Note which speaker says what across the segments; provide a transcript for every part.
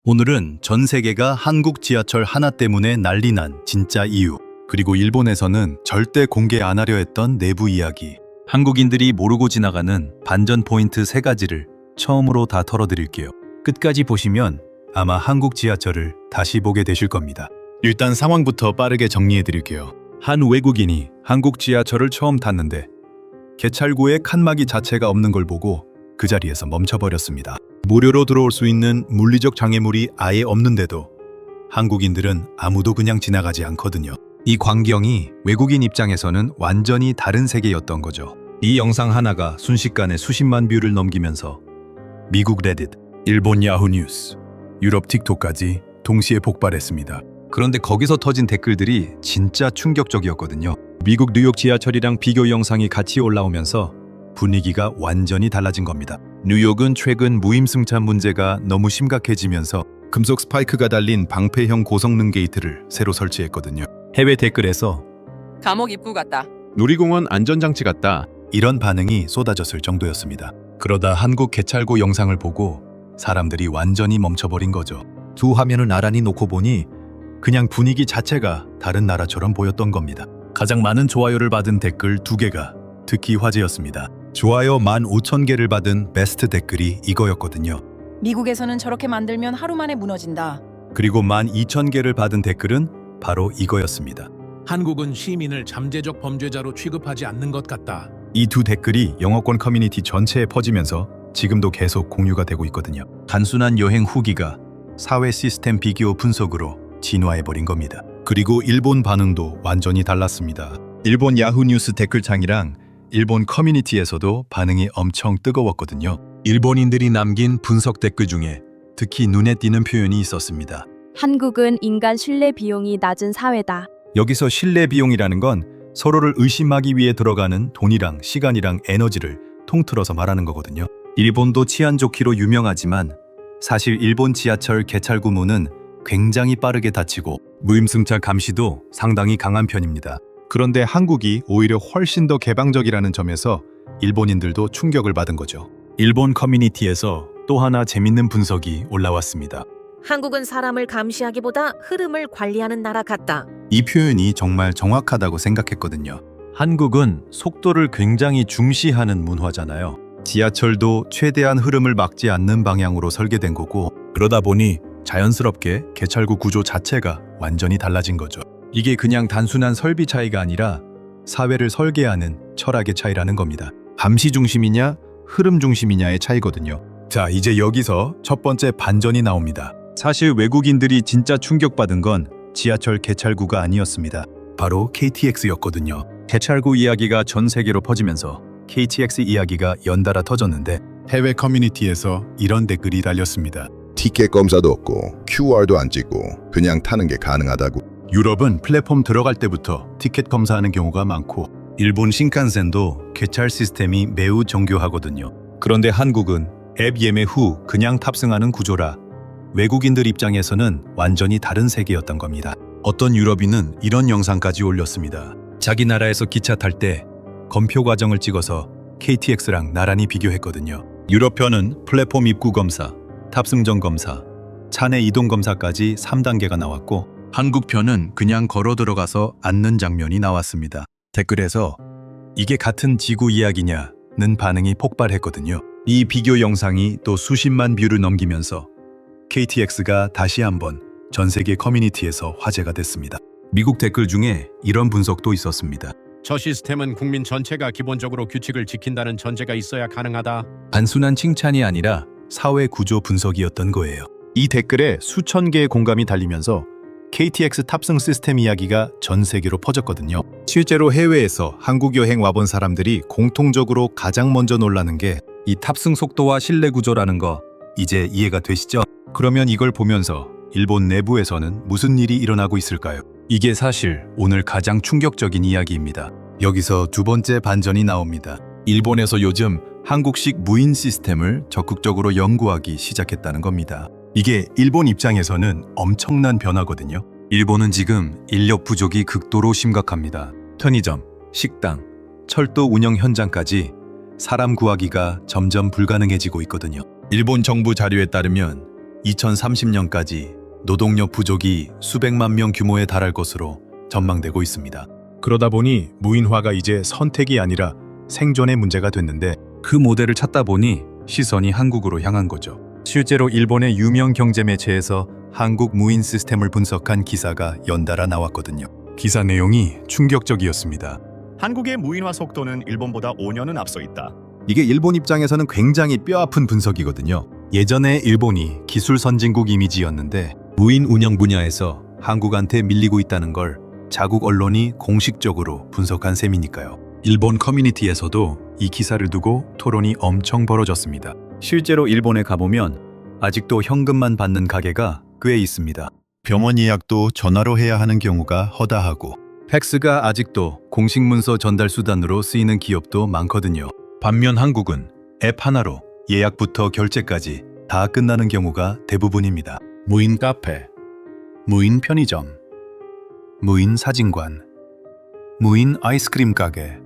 Speaker 1: 오늘은 전 세계가 한국 지하철 하나 때문에 난리 난 진짜 이유, 그리고 일본에서는 절대 공개 안 하려 했던 내부 이야기, 한국인들이 모르고 지나가는 반전 포인트 3가지를 처음으로 다 털어드릴게요. 끝까지 보시면 아마 한국 지하철을 다시 보게 되실 겁니다. 일단 상황부터 빠르게 정리해드릴게요. 한 외국인이 한국 지하철을 처음 탔는데 개찰구에 칸막이 자체가 없는 걸 보고 그 자리에서 멈춰버렸습니다. 무료로 들어올 수 있는 물리적 장애물이 아예 없는데도 한국인들은 아무도 그냥 지나가지 않거든요. 이 광경이 외국인 입장에서는 완전히 다른 세계였던 거죠. 이 영상 하나가 순식간에 수십만 뷰를 넘기면서 미국 레딧, 일본 야후 뉴스, 유럽 틱톡까지 동시에 폭발했습니다. 그런데 거기서 터진 댓글들이 진짜 충격적이었거든요. 미국 뉴욕 지하철이랑 비교 영상이 같이 올라오면서 분위기가 완전히 달라진 겁니다. 뉴욕은 최근 무임승차 문제가 너무 심각해지면서 금속 스파이크가 달린 방패형 고성능 게이트를 새로 설치했거든요. 해외 댓글에서
Speaker 2: 감옥 입구 같다.
Speaker 3: 놀이공원 안전장치 같다.
Speaker 1: 이런 반응이 쏟아졌을 정도였습니다. 그러다 한국 개찰구 영상을 보고 사람들이 완전히 멈춰버린 거죠. 두 화면을 나란히 놓고 보니 그냥 분위기 자체가 다른 나라처럼 보였던 겁니다. 가장 많은 좋아요를 받은 댓글 2개가 특히 화제였습니다. 좋아요 15,000개를 받은 베스트 댓글이 이거였거든요.
Speaker 2: 미국에서는 저렇게 만들면 하루 만에 무너진다.
Speaker 1: 그리고 12,000개를 받은 댓글은 바로 이거였습니다.
Speaker 4: 한국은 시민을 잠재적 범죄자로 취급하지 않는 것 같다.
Speaker 1: 이 두 댓글이 영어권 커뮤니티 전체에 퍼지면서 지금도 계속 공유가 되고 있거든요. 단순한 여행 후기가 사회 시스템 비교 분석으로 진화해버린 겁니다. 그리고 일본 반응도 완전히 달랐습니다. 일본 야후 뉴스 댓글창이랑 일본 커뮤니티에서도 반응이 엄청 뜨거웠거든요. 일본인들이 남긴 분석 댓글 중에 특히 눈에 띄는 표현이 있었습니다.
Speaker 5: 한국은 인간 신뢰 비용이 낮은 사회다.
Speaker 1: 여기서 신뢰 비용이라는 건 서로를 의심하기 위해 들어가는 돈이랑 시간이랑 에너지를 통틀어서 말하는 거거든요. 일본도 치안 좋기로 유명하지만 사실 일본 지하철 개찰구 문은 굉장히 빠르게 닫히고 무임승차 감시도 상당히 강한 편입니다. 그런데 한국이 오히려 훨씬 더 개방적이라는 점에서 일본인들도 충격을 받은 거죠. 일본 커뮤니티에서 또 하나 재밌는 분석이 올라왔습니다.
Speaker 6: 한국은 사람을 감시하기보다 흐름을 관리하는 나라 같다.
Speaker 1: 이 표현이 정말 정확하다고 생각했거든요. 한국은 속도를 굉장히 중시하는 문화잖아요. 지하철도 최대한 흐름을 막지 않는 방향으로 설계된 거고, 그러다 보니 자연스럽게 개찰구 구조 자체가 완전히 달라진 거죠. 이게 그냥 단순한 설비 차이가 아니라 사회를 설계하는 철학의 차이라는 겁니다. 감시 중심이냐 흐름 중심이냐의 차이거든요. 자, 이제 여기서 첫 번째 반전이 나옵니다. 사실 외국인들이 진짜 충격받은 건 지하철 개찰구가 아니었습니다. 바로 KTX였거든요. 개찰구 이야기가 전 세계로 퍼지면서 KTX 이야기가 연달아 터졌는데 해외 커뮤니티에서 이런 댓글이 달렸습니다.
Speaker 7: 티켓 검사도 없고 QR도 안 찍고 그냥 타는 게 가능하다고.
Speaker 1: 유럽은 플랫폼 들어갈 때부터 티켓 검사하는 경우가 많고 일본 신칸센도 개찰 시스템이 매우 정교하거든요. 그런데 한국은 앱 예매 후 그냥 탑승하는 구조라 외국인들 입장에서는 완전히 다른 세계였던 겁니다. 어떤 유럽인은 이런 영상까지 올렸습니다. 자기 나라에서 기차 탈 때 검표 과정을 찍어서 KTX랑 나란히 비교했거든요. 유럽 편은 플랫폼 입구 검사, 탑승 전 검사, 차내 이동 검사까지 3단계가 나왔고 한국 편은 그냥 걸어 들어가서 앉는 장면이 나왔습니다. 댓글에서 이게 같은 지구 이야기냐는 반응이 폭발했거든요. 이 비교 영상이 또 수십만 뷰를 넘기면서 KTX가 다시 한번 전 세계 커뮤니티에서 화제가 됐습니다. 미국 댓글 중에 이런 분석도 있었습니다.
Speaker 4: 저 시스템은 국민 전체가 기본적으로 규칙을 지킨다는 전제가 있어야 가능하다.
Speaker 1: 단순한 칭찬이 아니라 사회 구조 분석이었던 거예요. 이 댓글에 수천 개의 공감이 달리면서 KTX 탑승 시스템 이야기가 전 세계로 퍼졌거든요. 실제로 해외에서 한국 여행 와본 사람들이 공통적으로 가장 먼저 놀라는 게 이 탑승 속도와 실내 구조라는 거 이제 이해가 되시죠? 그러면 이걸 보면서 일본 내부에서는 무슨 일이 일어나고 있을까요? 이게 사실 오늘 가장 충격적인 이야기입니다. 여기서 두 번째 반전이 나옵니다. 일본에서 요즘 한국식 무인 시스템을 적극적으로 연구하기 시작했다는 겁니다. 이게 일본 입장에서는 엄청난 변화거든요. 일본은 지금 인력 부족이 극도로 심각합니다. 편의점, 식당, 철도 운영 현장까지 사람 구하기가 점점 불가능해지고 있거든요. 일본 정부 자료에 따르면 2030년까지 노동력 부족이 수백만 명 규모에 달할 것으로 전망되고 있습니다.
Speaker 8: 그러다 보니 무인화가 이제 선택이 아니라 생존의 문제가 됐는데
Speaker 1: 그 모델을 찾다 보니 시선이 한국으로 향한 거죠. 실제로 일본의 유명 경제 매체에서 한국 무인 시스템을 분석한 기사가 연달아 나왔거든요. 기사 내용이 충격적이었습니다.
Speaker 9: 한국의 무인화 속도는 일본보다 5년은 앞서 있다.
Speaker 1: 이게 일본 입장에서는 굉장히 뼈아픈 분석이거든요. 예전에 일본이 기술 선진국 이미지였는데 무인 운영 분야에서 한국한테 밀리고 있다는 걸 자국 언론이 공식적으로 분석한 셈이니까요. 일본 커뮤니티에서도 이 기사를 두고 토론이 엄청 벌어졌습니다. 실제로 일본에 가보면 아직도 현금만 받는 가게가 꽤 있습니다.
Speaker 7: 병원 예약도 전화로 해야 하는 경우가 허다하고
Speaker 1: 팩스가 아직도 공식 문서 전달 수단으로 쓰이는 기업도 많거든요. 반면 한국은 앱 하나로 예약부터 결제까지 다 끝나는 경우가 대부분입니다.
Speaker 8: 무인 카페, 무인 편의점,
Speaker 1: 무인 사진관, 무인 아이스크림 가게,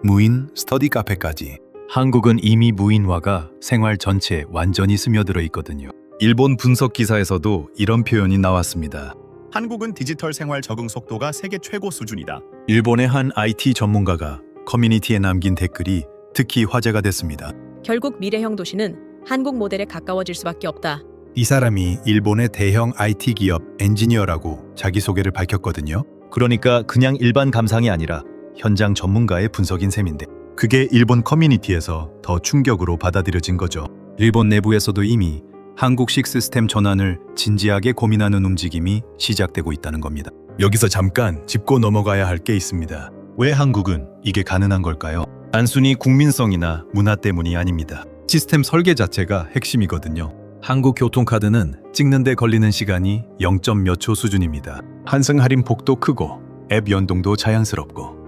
Speaker 1: 무인 스터디 카페까지 한국은 이미 무인화가 생활 전체에 완전히 스며들어 있거든요. 일본 분석 기사에서도 이런 표현이 나왔습니다.
Speaker 9: 한국은 디지털 생활 적응 속도가 세계 최고 수준이다.
Speaker 1: 일본의 한 IT 전문가가 커뮤니티에 남긴 댓글이 특히 화제가 됐습니다.
Speaker 10: 결국 미래형 도시는 한국 모델에 가까워질 수밖에 없다.
Speaker 1: 이 사람이 일본의 대형 IT 기업 엔지니어라고 자기소개를 밝혔거든요. 그러니까 그냥 일반 감상이 아니라 현장 전문가의 분석인 셈인데 그게 일본 커뮤니티에서 더 충격으로 받아들여진 거죠. 일본 내부에서도 이미 한국식 시스템 전환을 진지하게 고민하는 움직임이 시작되고 있다는 겁니다. 여기서 잠깐 짚고 넘어가야 할 게 있습니다. 왜 한국은 이게 가능한 걸까요? 단순히 국민성이나 문화 때문이 아닙니다. 시스템 설계 자체가 핵심이거든요. 한국 교통카드는 찍는데 걸리는 시간이 0. 몇 초 수준입니다.
Speaker 8: 환승 할인 폭도 크고
Speaker 1: 앱 연동도 자연스럽고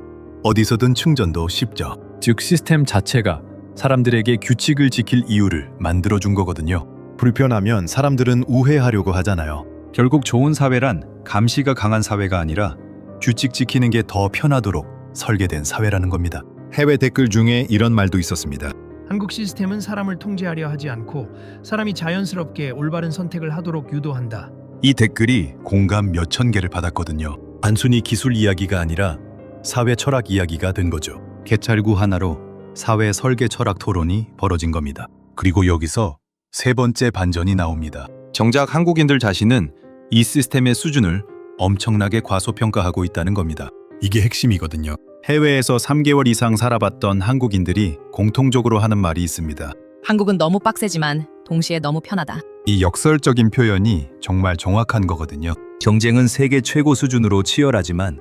Speaker 1: 어디서든 충전도 쉽죠. 즉 시스템 자체가 사람들에게 규칙을 지킬 이유를 만들어준 거거든요. 불편하면 사람들은 우회하려고 하잖아요. 결국 좋은 사회란 감시가 강한 사회가 아니라 규칙 지키는 게 더 편하도록 설계된 사회라는 겁니다. 해외 댓글 중에 이런 말도 있었습니다.
Speaker 11: 한국 시스템은 사람을 통제하려 하지 않고 사람이 자연스럽게 올바른 선택을 하도록 유도한다.
Speaker 1: 이 댓글이 공감 몇천 개를 받았거든요. 단순히 기술 이야기가 아니라 사회 철학 이야기가 된 거죠. 개찰구 하나로 사회 설계 철학 토론이 벌어진 겁니다. 그리고 여기서 세 번째 반전이 나옵니다. 정작 한국인들 자신은 이 시스템의 수준을 엄청나게 과소평가하고 있다는 겁니다. 이게 핵심이거든요. 해외에서 3개월 이상 살아봤던 한국인들이 공통적으로 하는 말이 있습니다.
Speaker 10: 한국은 너무 빡세지만 동시에 너무 편하다.
Speaker 1: 이 역설적인 표현이 정말 정확한 거거든요. 경쟁은 세계 최고 수준으로 치열하지만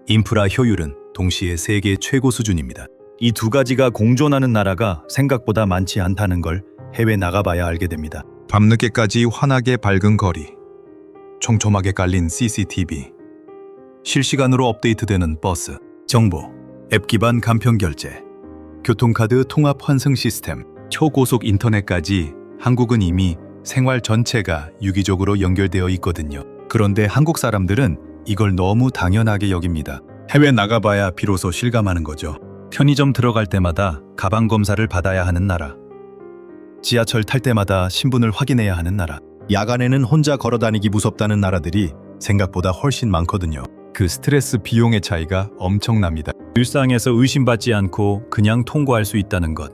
Speaker 1: 인프라 효율은 동시에 세계 최고 수준입니다. 이 두 가지가 공존하는 나라가 생각보다 많지 않다는 걸 해외 나가봐야 알게 됩니다. 밤늦게까지 환하게 밝은 거리, 촘촘하게 깔린 CCTV, 실시간으로 업데이트되는 버스, 정보, 앱 기반 간편 결제, 교통카드 통합 환승 시스템, 초고속 인터넷까지 한국은 이미 생활 전체가 유기적으로 연결되어 있거든요. 그런데 한국 사람들은 이걸 너무 당연하게 여깁니다. 해외 나가봐야 비로소 실감하는 거죠. 편의점 들어갈 때마다 가방 검사를 받아야 하는 나라, 지하철 탈 때마다 신분을 확인해야 하는 나라, 야간에는 혼자 걸어다니기 무섭다는 나라들이 생각보다 훨씬 많거든요. 그 스트레스 비용의 차이가 엄청납니다. 일상에서 의심받지 않고 그냥 통과할 수 있다는 것,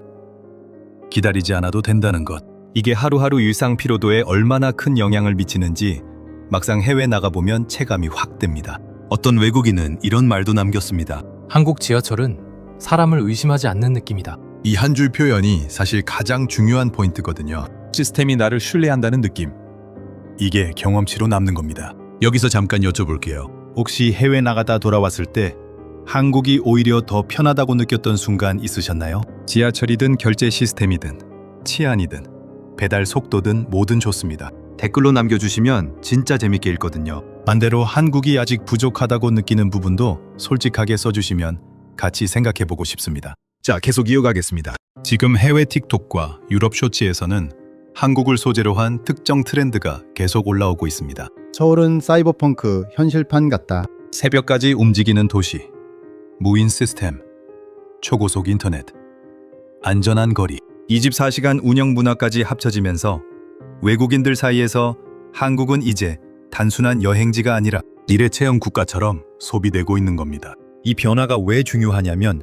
Speaker 1: 기다리지 않아도 된다는 것, 이게 하루하루 일상 피로도에 얼마나 큰 영향을 미치는지 막상 해외 나가보면 체감이 확 됩니다. 어떤 외국인은 이런 말도 남겼습니다.
Speaker 12: 한국 지하철은 사람을 의심하지 않는 느낌이다.
Speaker 1: 이 한 줄 표현이 사실 가장 중요한 포인트거든요. 시스템이 나를 신뢰한다는 느낌. 이게 경험치로 남는 겁니다. 여기서 잠깐 여쭤볼게요. 혹시 해외 나가다 돌아왔을 때 한국이 오히려 더 편하다고 느꼈던 순간 있으셨나요? 지하철이든 결제 시스템이든 치안이든 배달 속도든 뭐든 좋습니다. 댓글로 남겨주시면 진짜 재밌게 읽거든요. 반대로 한국이 아직 부족하다고 느끼는 부분도 솔직하게 써주시면 같이 생각해보고 싶습니다. 자, 계속 이어가겠습니다. 지금 해외 틱톡과 유럽 쇼츠에서는 한국을 소재로 한 특정 트렌드가 계속 올라오고 있습니다.
Speaker 13: 서울은 사이버펑크 현실판 같다.
Speaker 1: 새벽까지 움직이는 도시, 무인 시스템, 초고속 인터넷, 안전한 거리, 24시간 운영 문화까지 합쳐지면서 외국인들 사이에서 한국은 이제 단순한 여행지가 아니라 일회 체험 국가처럼 소비되고 있는 겁니다. 이 변화가 왜 중요하냐면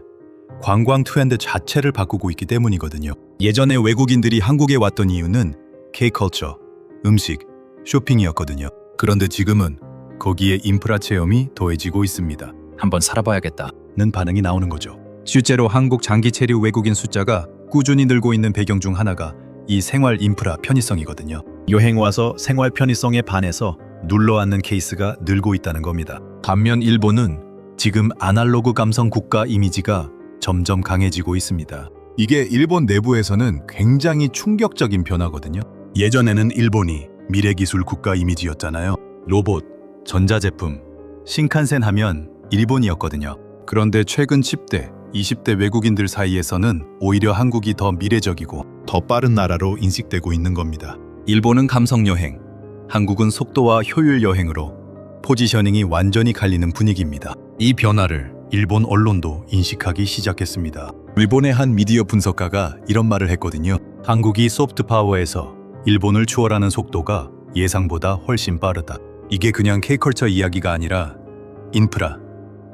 Speaker 1: 관광 트렌드 자체를 바꾸고 있기 때문이거든요. 예전에 외국인들이 한국에 왔던 이유는 K-컬처, 음식, 쇼핑이었거든요. 그런데 지금은 거기에 인프라 체험이 더해지고 있습니다.
Speaker 12: 한번 살아봐야겠다.
Speaker 1: 는 반응이 나오는 거죠. 실제로 한국 장기 체류 외국인 숫자가 꾸준히 늘고 있는 배경 중 하나가 이 생활 인프라 편의성이거든요. 여행 와서 생활 편의성에 반해서 눌러 앉는 케이스가 늘고 있다는 겁니다. 반면 일본은 지금 아날로그 감성 국가 이미지가 점점 강해지고 있습니다. 이게 일본 내부에서는 굉장히 충격적인 변화거든요. 예전에는 일본이 미래기술 국가 이미지였잖아요. 로봇, 전자제품, 신칸센 하면 일본이었거든요. 그런데 최근 10대, 20대 외국인들 사이에서는 오히려 한국이 더 미래적이고 더 빠른 나라로 인식되고 있는 겁니다. 일본은 감성 여행, 한국은 속도와 효율 여행으로 포지셔닝이 완전히 갈리는 분위기입니다. 이 변화를 일본 언론도 인식하기 시작했습니다. 일본의 한 미디어 분석가가 이런 말을 했거든요. 한국이 소프트 파워에서 일본을 추월하는 속도가 예상보다 훨씬 빠르다. 이게 그냥 K컬처 이야기가 아니라 인프라,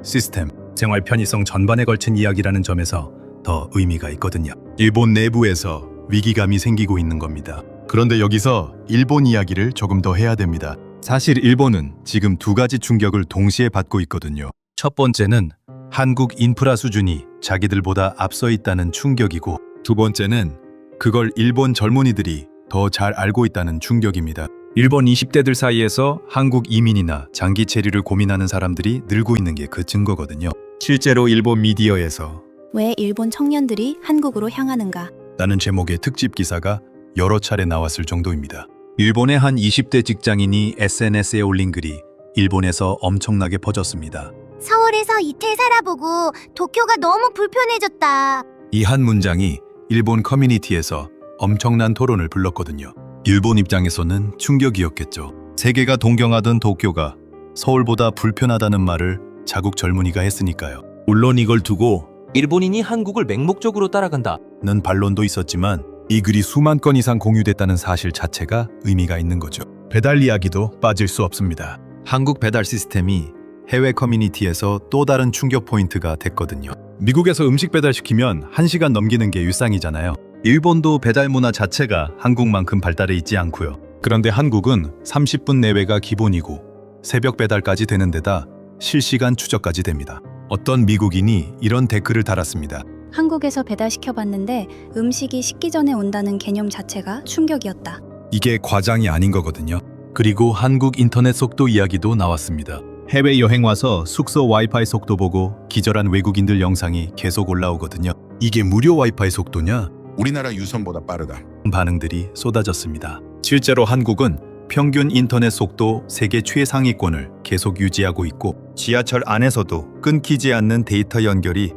Speaker 1: 시스템, 생활 편의성 전반에 걸친 이야기라는 점에서 더 의미가 있거든요. 일본 내부에서 위기감이 생기고 있는 겁니다. 그런데 여기서 일본 이야기를 조금 더 해야 됩니다. 사실 일본은 지금 두 가지 충격을 동시에 받고 있거든요. 첫 번째는 한국 인프라 수준이 자기들보다 앞서 있다는 충격이고, 두 번째는 그걸 일본 젊은이들이 더 잘 알고 있다는 충격입니다. 일본 20대들 사이에서 한국 이민이나 장기 체류를 고민하는 사람들이 늘고 있는 게 그 증거거든요. 실제로 일본 미디어에서
Speaker 5: 왜 일본 청년들이 한국으로 향하는가?
Speaker 1: 라는 제목의 특집 기사가 여러 차례 나왔을 정도입니다. 일본의 한 20대 직장인이 SNS에 올린 글이 일본에서 엄청나게 퍼졌습니다.
Speaker 5: 서울에서 이틀 살아보고 도쿄가 너무 불편해졌다.
Speaker 1: 이 한 문장이 일본 커뮤니티에서 엄청난 토론을 불렀거든요. 일본 입장에서는 충격이었겠죠. 세계가 동경하던 도쿄가 서울보다 불편하다는 말을 자국 젊은이가 했으니까요. 물론 이걸 두고
Speaker 12: 일본인이 한국을 맹목적으로 따라간다.
Speaker 1: 는 반론도 있었지만 이 글이 수만 건 이상 공유됐다는 사실 자체가 의미가 있는 거죠. 배달 이야기도 빠질 수 없습니다. 한국 배달 시스템이 해외 커뮤니티에서 또 다른 충격 포인트가 됐거든요. 미국에서 음식 배달시키면 1시간 넘기는 게 일상이잖아요. 일본도 배달 문화 자체가 한국만큼 발달해 있지 않고요. 그런데 한국은 30분 내외가 기본이고 새벽 배달까지 되는 데다 실시간 추적까지 됩니다. 어떤 미국인이 이런 댓글을 달았습니다.
Speaker 5: 한국에서 배달시켜봤는데 음식이 식기 전에 온다는 개념 자체가 충격이었다.
Speaker 1: 이게 과장이 아닌 거거든요. 그리고 한국 인터넷 속도 이야기도 나왔습니다. 해외여행 와서 숙소 와이파이 속도 보고 기절한 외국인들 영상이 계속 올라오거든요. 이게 무료 와이파이 속도냐?
Speaker 7: 우리나라 유선보다 빠르다.
Speaker 1: 반응들이 쏟아졌습니다. 실제로 한국은 평균 인터넷 속도 세계 최상위권을 계속 유지하고 있고, 지하철 안에서도 끊기지 않는 데이터 연결이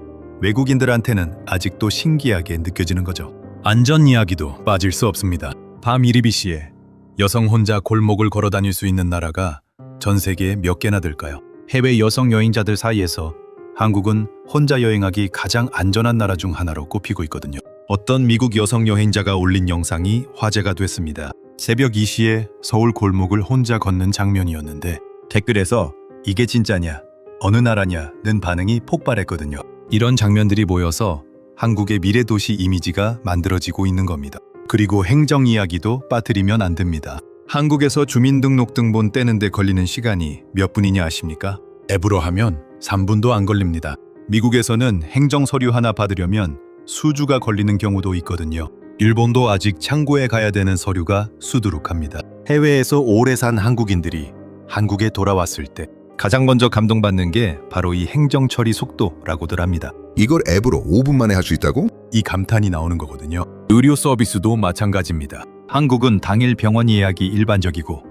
Speaker 1: 외국인들한테는 아직도 신기하게 느껴지는 거죠. 안전 이야기도 빠질 수 없습니다. 밤 1시에 여성 혼자 골목을 걸어 다닐 수 있는 나라가 전 세계에 몇 개나 될까요? 해외 여성 여행자들 사이에서 한국은 혼자 여행하기 가장 안전한 나라 중 하나로 꼽히고 있거든요. 어떤 미국 여성 여행자가 올린 영상이 화제가 됐습니다. 새벽 2시에 서울 골목을 혼자 걷는 장면이었는데 댓글에서 이게 진짜냐, 어느 나라냐는 반응이 폭발했거든요. 이런 장면들이 모여서 한국의 미래도시 이미지가 만들어지고 있는 겁니다. 그리고 행정 이야기도 빠뜨리면 안 됩니다. 한국에서 주민등록등본 떼는데 걸리는 시간이 몇 분이냐 아십니까? 앱으로 하면 3분도 안 걸립니다. 미국에서는 행정 서류 하나 받으려면 수주가 걸리는 경우도 있거든요. 일본도 아직 창고에 가야 되는 서류가 수두룩합니다. 해외에서 오래 산 한국인들이 한국에 돌아왔을 때 가장 먼저 감동받는 게 바로 이 행정 처리 속도라고들 합니다.
Speaker 7: 이걸 앱으로 5분 만에 할 수 있다고?
Speaker 1: 이 감탄이 나오는 거거든요. 의료 서비스도 마찬가지입니다. 한국은 당일 병원 예약이 일반적이고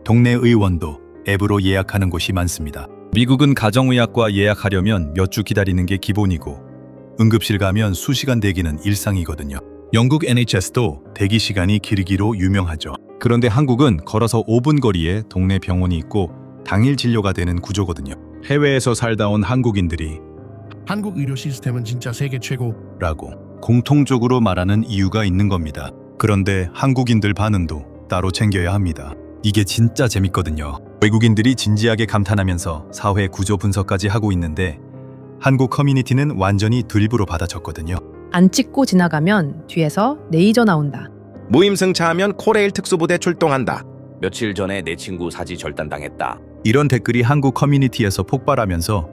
Speaker 1: 동네 의원도 앱으로 예약하는 곳이 많습니다. 미국은 가정의학과 예약하려면 몇 주 기다리는 게 기본이고 응급실 가면 수시간 대기는 일상이거든요. 영국 NHS도 대기 시간이 길기로 유명하죠. 그런데 한국은 걸어서 5분 거리에 동네 병원이 있고 당일 진료가 되는 구조거든요. 해외에서 살다 온 한국인들이
Speaker 11: 한국 의료 시스템은 진짜 세계 최고.
Speaker 1: 라고 공통적으로 말하는 이유가 있는 겁니다. 그런데 한국인들 반응도 따로 챙겨야 합니다. 이게 진짜 재밌거든요. 외국인들이 진지하게 감탄하면서 사회 구조 분석까지 하고 있는데 한국 커뮤니티는 완전히 드립으로 받아쳤거든요.
Speaker 10: 안 찍고 지나가면 뒤에서 레이저 나온다.
Speaker 14: 무임 승차하면 코레일 특수부대 출동한다. 며칠 전에 내 친구 사지 절단당했다.
Speaker 1: 이런 댓글이 한국 커뮤니티에서 폭발하면서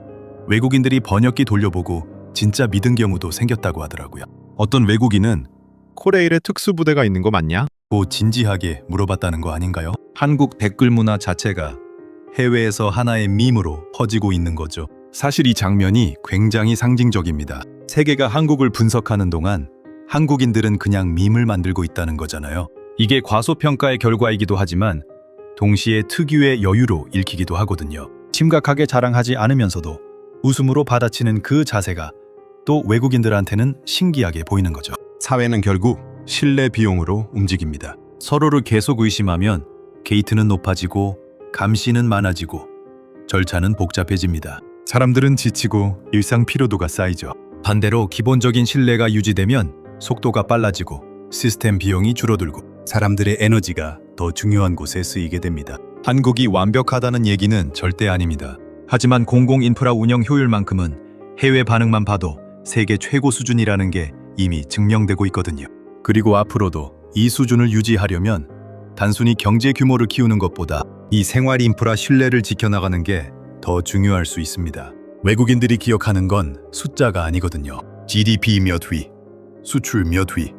Speaker 1: 외국인들이 번역기 돌려보고 진짜 믿은 경우도 생겼다고 하더라고요. 어떤 외국인은
Speaker 3: 코레일에 특수부대가 있는 거 맞냐?
Speaker 1: 고 진지하게 물어봤다는 거 아닌가요? 한국 댓글 문화 자체가 해외에서 하나의 밈으로 퍼지고 있는 거죠. 사실 이 장면이 굉장히 상징적입니다. 세계가 한국을 분석하는 동안 한국인들은 그냥 밈을 만들고 있다는 거잖아요. 이게 과소평가의 결과이기도 하지만 동시에 특유의 여유로 읽히기도 하거든요. 심각하게 자랑하지 않으면서도 웃음으로 받아치는 그 자세가 또 외국인들한테는 신기하게 보이는 거죠. 사회는 결국 신뢰 비용으로 움직입니다. 서로를 계속 의심하면 게이트는 높아지고 감시는 많아지고 절차는 복잡해집니다. 사람들은 지치고 일상 피로도가 쌓이죠. 반대로 기본적인 신뢰가 유지되면 속도가 빨라지고 시스템 비용이 줄어들고 사람들의 에너지가 더 중요한 곳에 쓰이게 됩니다. 한국이 완벽하다는 얘기는 절대 아닙니다. 하지만 공공 인프라 운영 효율만큼은 해외 반응만 봐도 세계 최고 수준이라는 게 이미 증명되고 있거든요. 그리고 앞으로도 이 수준을 유지하려면 단순히 경제 규모를 키우는 것보다 이 생활 인프라 신뢰를 지켜나가는 게 더 중요할 수 있습니다. 외국인들이 기억하는 건 숫자가 아니거든요. GDP 몇 위, 수출 몇 위,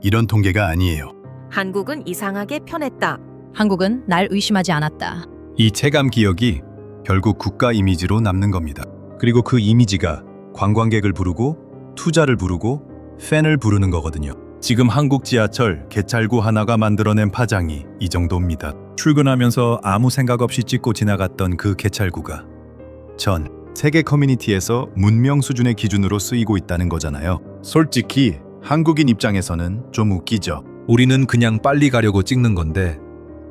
Speaker 1: 이런 통계가 아니에요.
Speaker 6: 한국은 이상하게 편했다.
Speaker 10: 한국은 날 의심하지 않았다.
Speaker 1: 이 체감 기억이 결국 국가 이미지로 남는 겁니다. 그리고 그 이미지가 관광객을 부르고 투자를 부르고 팬을 부르는 거거든요. 지금 한국 지하철 개찰구 하나가 만들어낸 파장이 이 정도입니다. 출근하면서 아무 생각 없이 찍고 지나갔던 그 개찰구가 전 세계 커뮤니티에서 문명 수준의 기준으로 쓰이고 있다는 거잖아요. 솔직히 한국인 입장에서는 좀 웃기죠. 우리는 그냥 빨리 가려고 찍는 건데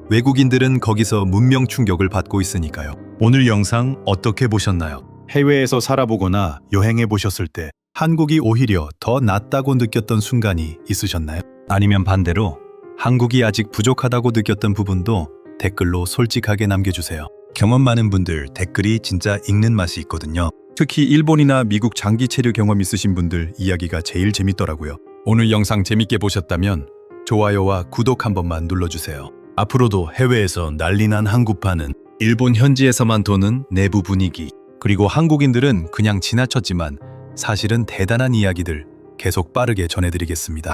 Speaker 1: 외국인들은 거기서 문명 충격을 받고 있으니까요. 오늘 영상 어떻게 보셨나요? 해외에서 살아보거나 여행해 보셨을 때 한국이 오히려 더 낫다고 느꼈던 순간이 있으셨나요? 아니면 반대로 한국이 아직 부족하다고 느꼈던 부분도 댓글로 솔직하게 남겨주세요. 경험 많은 분들 댓글이 진짜 읽는 맛이 있거든요. 특히 일본이나 미국 장기 체류 경험 있으신 분들 이야기가 제일 재밌더라고요. 오늘 영상 재밌게 보셨다면 좋아요와 구독 한 번만 눌러주세요. 앞으로도 해외에서 난리난 한국판은 일본 현지에서만 도는 내부 분위기, 그리고 한국인들은 그냥 지나쳤지만 사실은 대단한 이야기들 계속 빠르게 전해드리겠습니다.